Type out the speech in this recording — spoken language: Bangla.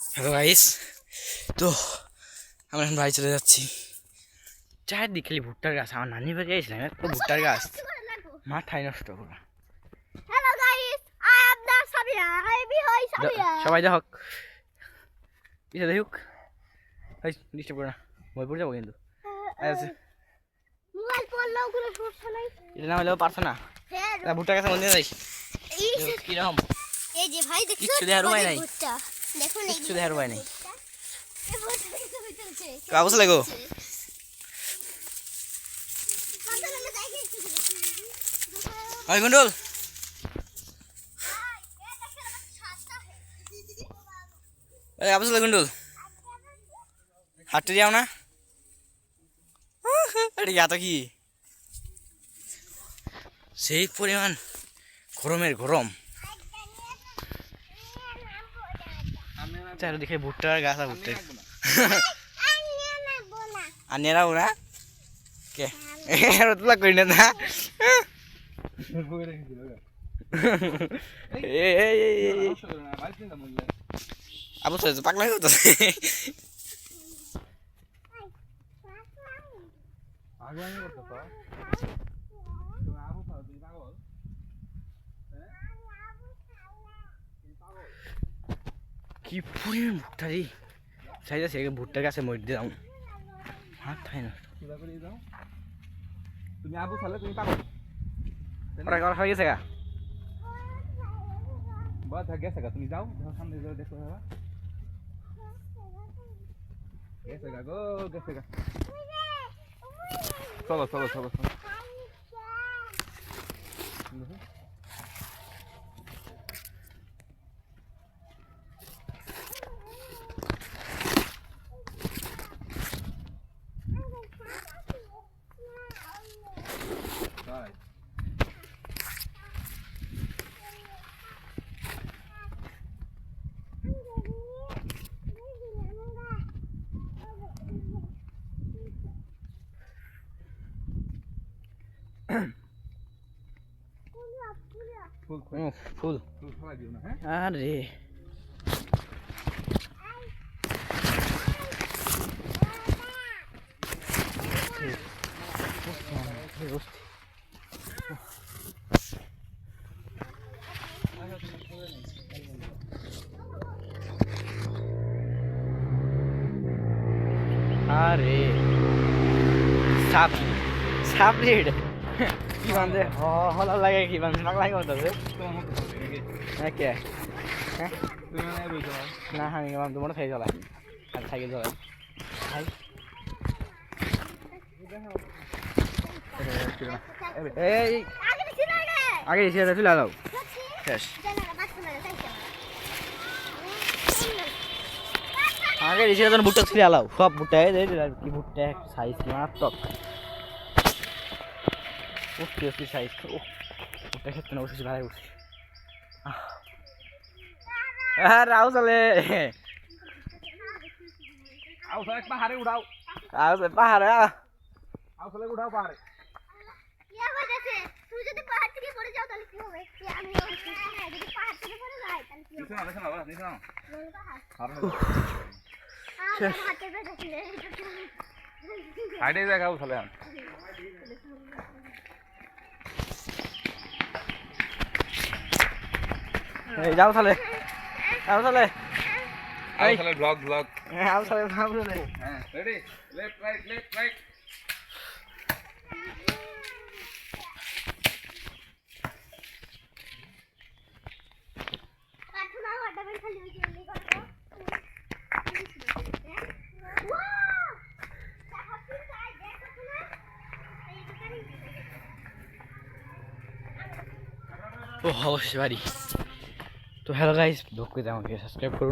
হ্যালো গাইস, তো আমরা এখন বাড়ি চলে যাচ্ছি। চারদিক খালি ভুট্টার গাছ। আমার নানি বাড়ি গেছিলাম, তো ভুট্টার গাছ মাথায় নষ্ট করা। হ্যালো গাইস, আই অ্যাম দা সাবিয়া, আই বি হই সাবিয়া। সবাই দেখক, পিছে দেখুক, এই ডিস্টার্ব করে না, মই পড়ে যাবো কিন্তু। আচ্ছা, মোবাইল পড়লেও কোনো সমস্যা নাই। এটা না হলেও পারছো না। ভুট্টার গাছে মন্দির যাই কিরকম, এই যে ভাই দেখছো, কিচ্ছু দেখার উপায় নাই। ভুট্টা দেখুন, কিচ্ছু দেখার উপায় নেই। এই ভুট্টা কিছু হইতেছে কাগজ লাগো। ওই গুন্ডল, আবুস গুন্ডল হাঁটতে যাও না? এটা এত কি সেই পরিমাণ গরমের গরম। চারিদিকে ভুট্টার গাছ আর ভুট্টা। আর নেরাও না কে তোলা করি না না। আবু পাগলা হয়ে করতেছে। কি পরিমাণ ভুট্টা রে, চাইছে ভুট্টার গাছে মরে দিলাম, হাত খাই না। তুমি আবু সালে তুমি পাগল ওরা করা হয়ে গেছে গা, বাদ গেছে গা। তুমি যাও, দেখো সামনে যাও, দেখো বাবা গেছে গা গো, গেছে গা। চলো চলো চলো চলো। ফুল খাওয়া দিও না, হ্যাঁ? আরে আরে সাপ সাপ রেড কি বান্ধে হলা লাগে, কি বান্ধে পাগলা লাগে বলতেছে। হ্যাঁ কে হ্যাঁ তুমি মানে বুঝো না, আমি তোমার সাইকেল চালাই আর সাইকেল চালাই ভাই। এই আগে এসে তুলে দাও, শেষ। আগে এসে তখন ভুট্টা তুলে আলাও, সব ভুট্টা কি ভুট্টা সাইজ কি মারাত্মক, অস্থির অস্থির সাইজ। ও ভুট্টা খেতে না বসেছি, ভাড়ায় উঠছি। রাও চলে আও সালে পাহাড়ে উড়াও, পাহাড়ে আও সালে উড়াও পাহাড়ে। ইয়া কইতাছে, তুই যদি পাহাড় থেকে পড়ে যাও তাহলে কি হবে? কি আমি যদি পাহাড় থেকে পড়ে যাই তাহলে কি হবে? নিচে নাও, নিচে নাও, নিচে নাও। হাতে বেঁধেছিলে সাইডে দেখাও সালে। এই যাও তাহলে, যাও তাহলে, আও সালে ব্লগ ব্লগ। যাও তাহলে, যাও তাহলে। হ্যাঁ ready, left right left right. কাটুনা ওয়াটারমেলন খালি হয়ে গেল করো। ও অবশ্যই বাড়ি। তো হ্যালো গাইস, ব্লগ করে আমাকে সাবস্ক্রাইব করুন।